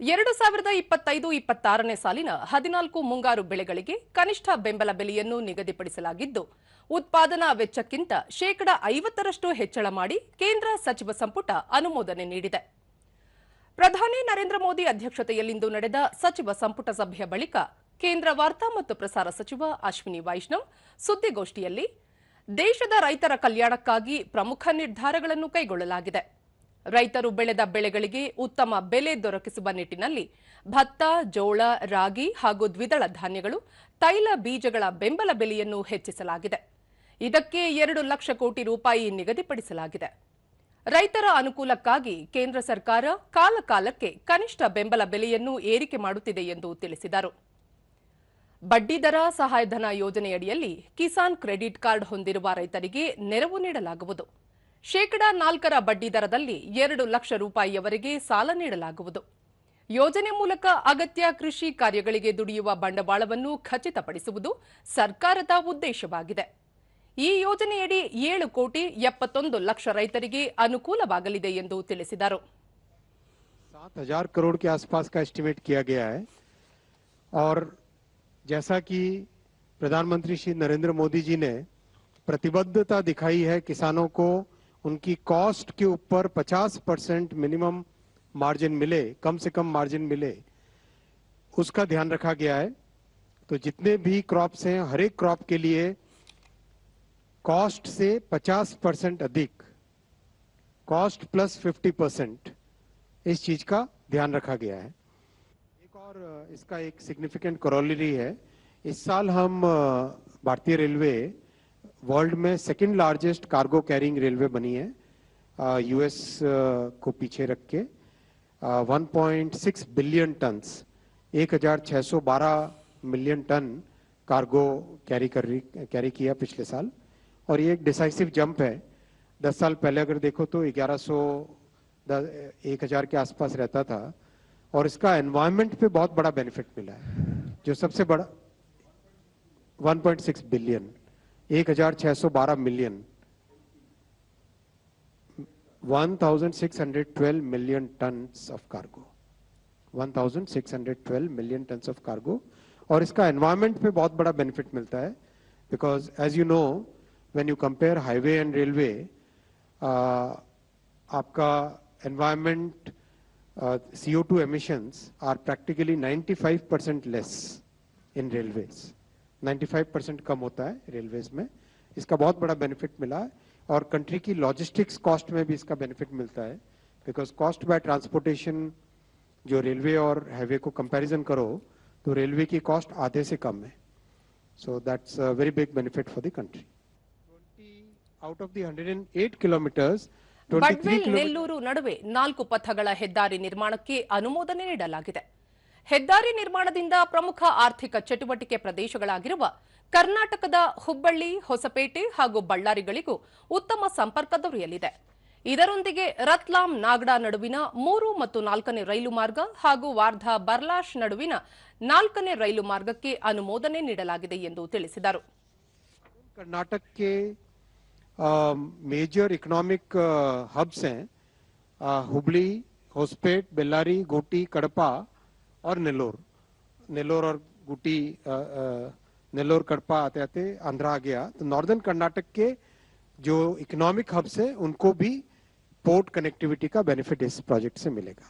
2025-26ನೇ ಸಾಲಿನ 14 ಮುಂಗಾರು ಬೆಳೆಗಳಿಗೆ ಕನಿಷ್ಠ ಬೆಂಬಲ ಬೆಲೆಯನ್ನು ನಿಗದಿಪಡಿಸಲಾಗಿದ್ದು, ಉತ್ಪಾದನಾ ವೆಚ್ಚಕ್ಕಿಂತ ಶೇಕಡಾ 50ರಷ್ಟು ಹೆಚ್ಚಳ ಮಾಡಿ ಕೇಂದ್ರ ಸಚಿವ ಸಂಪುಟ ಅನುಮೋದನೆ ನೀಡಿದೆ. ಪ್ರಧಾನಿ ನರೇಂದ್ರ ಮೋದಿ ಅಧ್ಯಕ್ಷತೆಯಲ್ಲಿಂದು ನಡೆದ ಸಚಿವ ಸಂಪುಟ ಸಭೆಯ ಬಳಿಕ ಕೇಂದ್ರ ವಾರ್ತಾ ಮತ್ತು ಪ್ರಸಾರ ಸಚಿವ ಅಶ್ವಿನಿ ವೈಷ್ಣವ್ ಸುದ್ದಿಗೋಷ್ಠಿಯಲ್ಲಿ ದೇಶದ ರೈತರ ಕಲ್ಯಾಣಕ್ಕಾಗಿ ಪ್ರಮುಖ ನಿರ್ಧಾರಗಳನ್ನು ಕೈಗೊಳ್ಳಲಾಗಿದೆ. ರೈತರು ಬೆಳೆದ ಬೆಳೆಗಳಿಗೆ ಉತ್ತಮ ಬೆಲೆ ದೊರಕಿಸುವ ನಿಟ್ಟಿನಲ್ಲಿ ಭತ್ತ, ಜೋಳ, ರಾಗಿ ಹಾಗೂ ದ್ವಿದಳ ಧಾನ್ಯಗಳು, ತೈಲ ಬೀಜಗಳ ಬೆಂಬಲ ಬೆಲೆಯನ್ನು ಹೆಚ್ಚಿಸಲಾಗಿದೆ. ಇದಕ್ಕೆ 2 ಲಕ್ಷ ಕೋಟಿ ರೂಪಾಯಿ ನಿಗದಿಪಡಿಸಲಾಗಿದೆ. ರೈತರ ಅನುಕೂಲಕ್ಕಾಗಿ ಕೇಂದ್ರ ಸರ್ಕಾರ ಕಾಲಕಾಲಕ್ಕೆ ಕನಿಷ್ಠ ಬೆಂಬಲ ಬೆಲೆಯನ್ನು ಏರಿಕೆ ಮಾಡುತ್ತಿದೆ ಎಂದು ತಿಳಿಸಿದರು. ಬಡ್ಡಿದರ ಸಹಾಯಧನ ಯೋಜನೆಯಡಿಯಲ್ಲಿ ಕಿಸಾನ್ ಕ್ರೆಡಿಟ್ ಕಾರ್ಡ್ ಹೊಂದಿರುವ ರೈತರಿಗೆ ನೆರವು ನೀಡಲಾಗುವುದು. ಶೇಕಡಾ 4ರ ಬಡ್ಡಿ ದರದಲ್ಲಿ 2 ಲಕ್ಷ ರೂಪಾಯಿಯವರೆಗೆ ಸಾಲ ನೀಡಲಾಗುವುದು. ಯೋಜನೆ ಮೂಲಕ ಅಗತ್ಯ ಕೃಷಿ ಕಾರ್ಯಗಳಿಗೆ ದುಡಿಯುವ ಬಂಡವಾಳವನ್ನು ಖಚಿತಪಡಿಸುವುದು ಸರ್ಕಾರದ ಉದ್ದೇಶವಾಗಿದೆ. ಈ ಯೋಜನೆಯಡಿ 7 ಕೋಟಿ 71 ಲಕ್ಷ ರೈತರಿಗೆ ಅನುಕೂಲವಾಗಲಿದೆ ಎಂದು ತಿಳಿಸಿದರು. 7,000 करोड़ के आसपास का एस्टिमेट किया गया है और जैसा कि प्रधानमंत्री श्री नरेंद्र मोदी जी ने प्रतिबद्धता दिखाई है किसानों को उनकी कॉस्ट के ऊपर 50% मिनिमम मार्जिन मिले, कम से कम मार्जिन मिले, उसका ध्यान रखा गया है. तो जितने भी क्रॉप्स हैं, हर एक क्रॉप के लिए कॉस्ट से 50% अधिक, कॉस्ट प्लस 50%, इस चीज का ध्यान रखा गया है. एक और इसका एक सिग्निफिकेंट करोलरी है. इस साल हम भारतीय रेलवे वर्ल्ड में second largest cargo carrying railway बनी है, यूएस को पीछे रख के. 1.6 billion tons, 1612 million ton cargo carry किया पिछले साल. और ये एक डिसाइसिव जंप है. 10 साल पहले अगर देखो तो 1100 1000 के आसपास रहता था. और इसका एनवायरनमेंट पे बहुत बड़ा बेनिफिट मिला है. जो सबसे बड़ा 1.6 billion, 1612 million, 1612 million tons of cargo, 1612 million tons of cargo. और इसका एनवायरनमेंट पे बहुत बड़ा बेनिफिट मिलता है, because as you know when you compare highway and railway, आपका environment CO2 emissions are practically 95% less in railways. 95% कम होता है रेलवेज में. इसका बहुत बड़ा बेनिफिट मिला है. और कंट्री की लॉजिस्टिक्स कॉस्ट में भी इसका बेनिफिट मिलता है, बिकॉज कॉस्ट बाय ट्रांसपोर्टेशन जो रेलवे और हाईवे को कंपैरिजन करो तो रेलवे की कॉस्ट आधे से कम है. So that's a very big benefit for the country. 20 out of the 108 kilometers Badvel Nellore ನಡುವೆ 4 ಪಥಗಳ ಹೆದ್ದಾರಿ ನಿರ್ಮಾಣಕ್ಕೆ ಅನುಮೋದನೆ ನೀಡಲಾಗಿದೆ. ಹೆದ್ದಾರಿ ನಿರ್ಮಾಣದಿಂದ ಪ್ರಮುಖ ಆರ್ಥಿಕ ಚಟುವಟಿಕೆ ಪ್ರದೇಶಗಳಾಗಿರುವ ಕರ್ನಾಟಕದ ಹುಬ್ಬಳ್ಳಿ, ಹೊಸಪೇಟೆ ಹಾಗೂ ಬಳ್ಳಾರಿಗಳಿಗೂ ಉತ್ತಮ ಸಂಪರ್ಕ ದೊರೆಯಲಿದೆ. ಇದರೊಂದಿಗೆ ರತ್ಲಾಂ ನಾಗಡಾ ನಡುವಿನ 3 ಮತ್ತು 4ನೇ ರೈಲು ಮಾರ್ಗ ಹಾಗೂ ವಾರ್ಧಾ ಬರ್ಲಾಶ್ ನಡುವಿನ 4ನೇ ರೈಲು ಮಾರ್ಗಕ್ಕೆ ಅನುಮೋದನೆ ನೀಡಲಾಗಿದೆ ಎಂದು ತಿಳಿಸಿದರು. ಕರ್ನಾಟಕಕ್ಕೆ मेजर इकोनॉमिक हब्स हैं हुबली, होसपेट, बेल्लारी, गोटी, कड़पा और नेल्लोर और गुटी, नेल्लोर कड़पा आते आते आंध्रा आ गया. तो नॉर्दर्न कर्नाटक के जो इकोनॉमिक हब्स हैं उनको भी पोर्ट कनेक्टिविटी का बेनिफिट इस प्रोजेक्ट से मिलेगा.